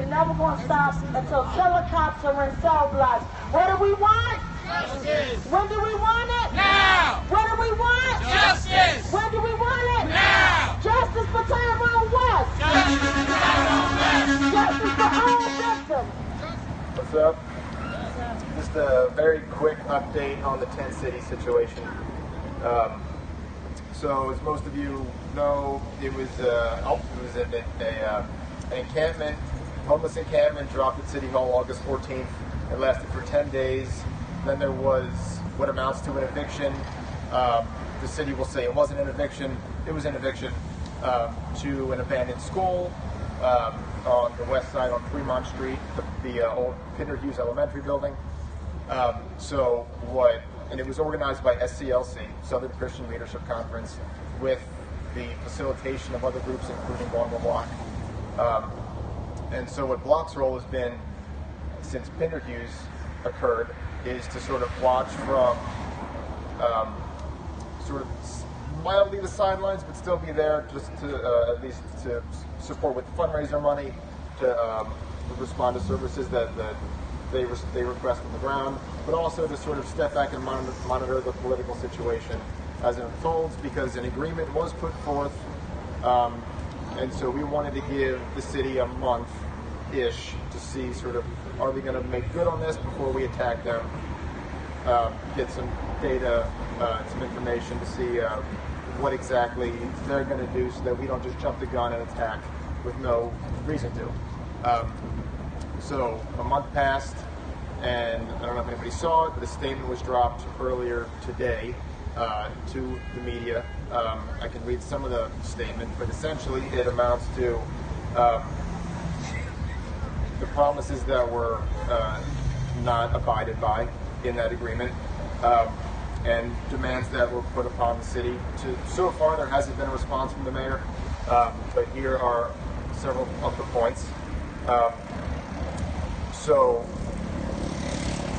we're never going to stop until killer cops are in cell blocks. What do we want? Justice. When do we want it? Now. What do we want? Justice. When do we want it? Now. Justice for Tyrone West. Justice for Tyrone West. Justice for all victims. What's up? Just a very quick update on the Tent City situation. So, as most of you know, it was an encampment, homeless encampment, dropped at City Hall August 14th. It lasted for 10 days. Then there was what amounts to an eviction. The city will say it wasn't an eviction. It was an eviction to an abandoned school on the west side on Fremont Street, the old Pinder Hughes Elementary building. And it was organized by SCLC, Southern Christian Leadership Conference, with the facilitation of other groups, including Baltimore Block. And so what Block's role has been, since Pinder Hughes occurred, is to sort of watch from sort of mildly the sidelines, but still be there just to at least to support with the fundraiser money, to respond to services that they request on the ground, but also to sort of step back and monitor the political situation as it unfolds, because an agreement was put forth, and so we wanted to give the city a month-ish to see sort of, are we going to make good on this before we attack them, get some data, some information to see what exactly they're going to do, so that we don't just jump the gun and attack with no reason to. So a month passed, and I don't know if anybody saw it, but a statement was dropped earlier today to the media. I can read some of the statement, but essentially it amounts to the promises that were not abided by in that agreement, and demands that were put upon the city. So far, there hasn't been a response from the mayor, but here are several of the points. So,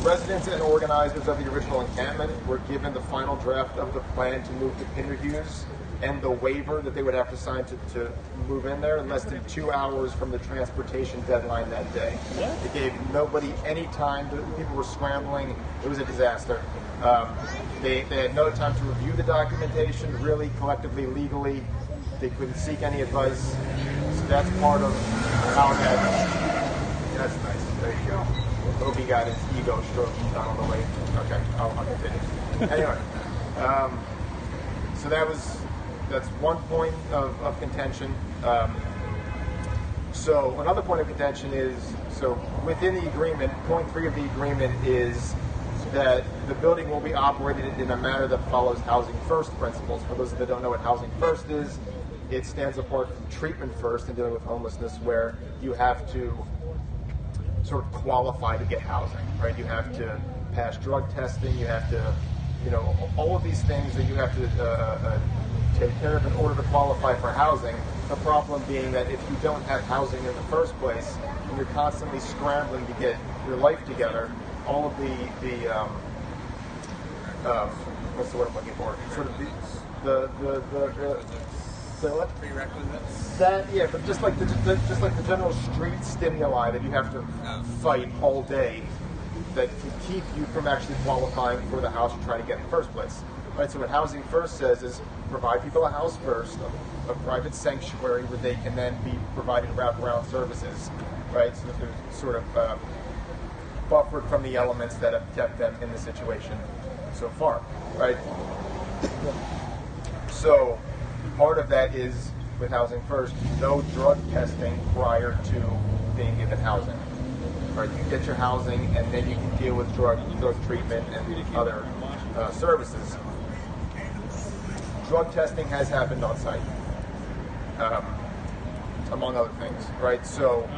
residents and organizers of the original encampment were given the final draft of the plan to move to Pinder Hughes and the waiver that they would have to sign to move in there in less than 2 hours from the transportation deadline that day. It gave nobody any time. People were scrambling. It was a disaster. They had no time to review the documentation, really, collectively, legally. They couldn't seek any advice. So that's part of how that... That's nice. There you go. Hope he got his ego stroked down on the way. Okay, I'll continue. Anyway, so that's one point of contention. So another point of contention is, so within the agreement, point 3 of the agreement is that the building will be operated in a manner that follows Housing First principles. For those that don't know what Housing First is, it stands apart from Treatment First in dealing with homelessness, where you have to sort of qualify to get housing, right? You have to pass drug testing, you have to, all of these things that you have to take care of in order to qualify for housing. The problem being that if you don't have housing in the first place, and you're constantly scrambling to get your life together, all of the what's the word I'm looking for? Sort of the Prerequisites. But just like the general street stimuli that you have to fight all day, that can keep you from actually qualifying for the house you're trying to get in the first place. Right. So what Housing First says is provide people a house first, a private sanctuary where they can then be provided wraparound services. Right. So that they're sort of buffered from the elements that have kept them in the situation so far. Right. So part of that is, with Housing First, no drug testing prior to being given housing. Right, you get your housing, and then you can deal with drug treatment and other services. Drug testing has happened on site, among other things. Right, so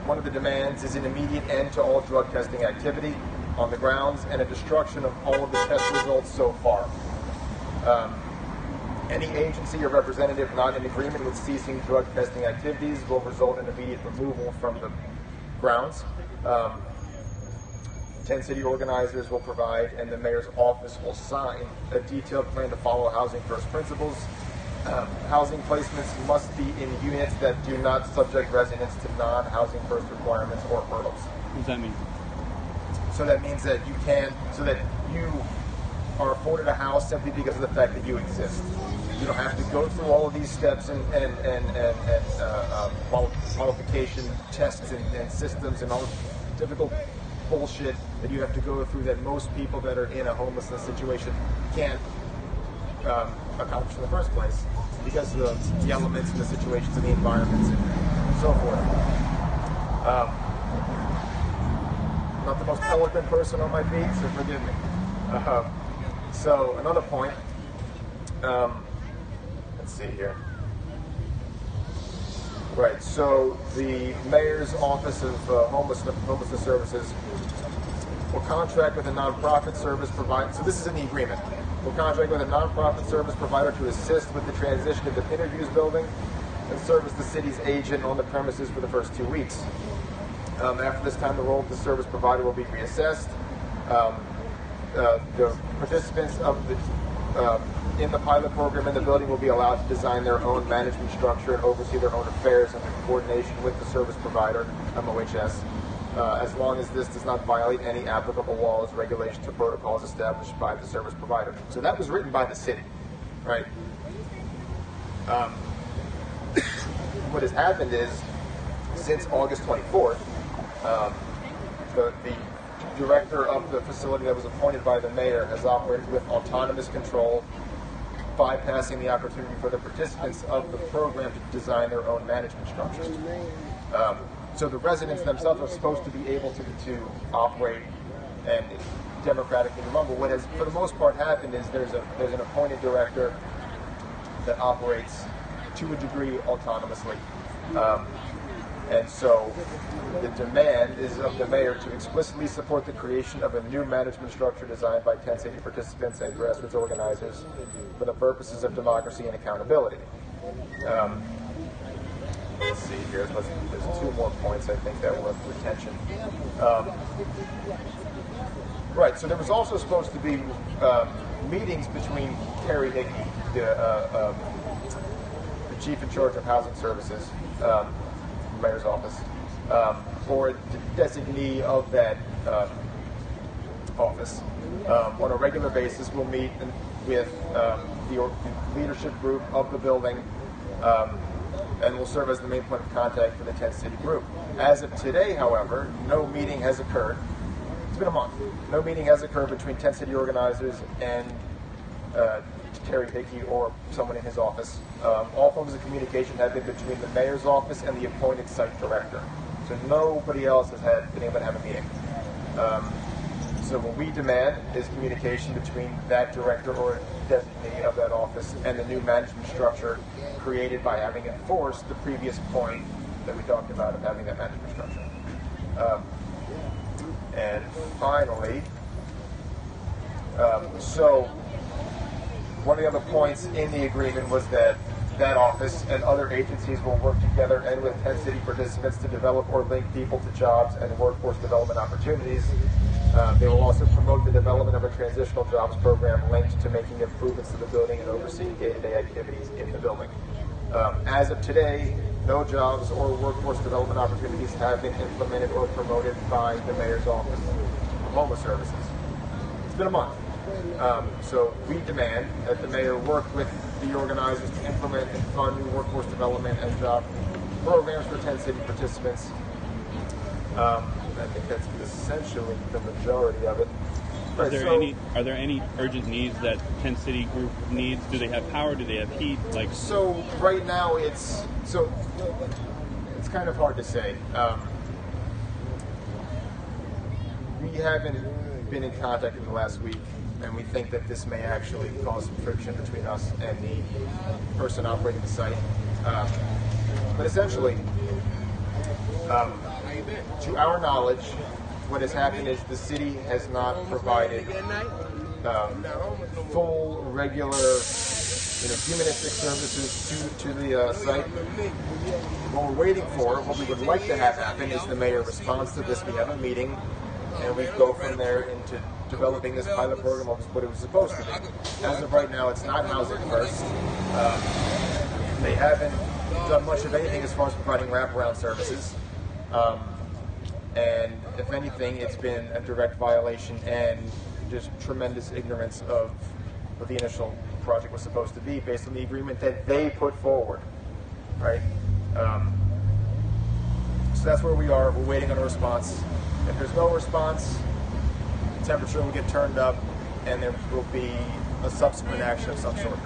one of the demands is an immediate end to all drug testing activity on the grounds and a destruction of all of the test results so far. Any agency or representative not in agreement with ceasing drug testing activities will result in immediate removal from the grounds. 10 city organizers will provide, and the mayor's office will sign a detailed plan to follow Housing First principles. Housing placements must be in units that do not subject residents to non-housing first requirements or hurdles. What does that mean? So that means that you are afforded a house simply because of the fact that you exist. You don't have to go through all of these steps and qualification tests and systems and all this difficult bullshit that you have to go through that most people that are in a homelessness situation can't accomplish in the first place because of the elements and the situations and the environments and so forth. Not the most eloquent person on my feet, so forgive me. So another point, let's see here. Right, so the Mayor's Office of Homelessness Services will contract with a nonprofit service provider. So this is in the agreement. We'll contract with a nonprofit service provider to assist with the transition of the Interviews building and serve as the city's agent on the premises for the first 2 weeks. After this time, the role of the service provider will be reassessed. The participants in the pilot program in the building will be allowed to design their own management structure and oversee their own affairs under coordination with the service provider, MOHS, as long as this does not violate any applicable laws, regulations, or protocols established by the service provider. So that was written by the city, right? What has happened is, since August 24th, the director of the facility that was appointed by the mayor has operated with autonomous control, bypassing the opportunity for the participants of the program to design their own management structures. So the residents themselves are supposed to be able to operate and democratically rumble. What has, for the most part, happened is there's an appointed director that operates to a degree autonomously. And so the demand is of the mayor to explicitly support the creation of a new management structure designed by tent city participants and grassroots organizers for the purposes of democracy and accountability. Let's see here. There's 2 more points I think that were of attention. Right, so there was also supposed to be meetings between Terry Hickey, the chief in charge of housing services, mayor's office, or the designee of that office. On a regular basis, we'll meet with the leadership group of the building, and will serve as the main point of contact for the tent city group. As of today, however, no meeting has occurred. It's been a month. No meeting has occurred between tent city organizers and Terry Hickey or someone in his office. All forms of communication have been between the mayor's office and the appointed site director. So nobody else has been able to have a meeting. So what we demand is communication between that director or designee of that office and the new management structure created by having enforced the previous point that we talked about of having that management structure. And finally, so one of the other points in the agreement was that that office and other agencies will work together and with tent city participants to develop or link people to jobs and workforce development opportunities. They will also promote the development of a transitional jobs program linked to making improvements to the building and overseeing day-to-day activities in the building. As of today, no jobs or workforce development opportunities have been implemented or promoted by the mayor's office of homeless services. It's been a month. So we demand that the mayor work with the organizers to implement and fund new workforce development and job programs for tent city participants. I think that's essentially the majority of it. Right, Are there any urgent needs that tent city group needs? Do they have power? Do they have heat? So right now it's kind of hard to say. We haven't been in contact in the last week, and we think that this may actually cause some friction between us and the person operating the site. But essentially, to our knowledge, what has happened is the city has not provided full, regular, humanistic services to the site. What we're waiting for, what we would like to have happen, is the mayor responds to this. We have a meeting, and we go from there into developing this pilot program was what it was supposed to be. As of right now, it's not housing first. They haven't done much of anything as far as providing wraparound services. And if anything, it's been a direct violation and just tremendous ignorance of what the initial project was supposed to be based on the agreement that they put forward, right? So that's where we are. We're waiting on a response. If there's no response, the temperature will get turned up and there will be a subsequent action of some sort.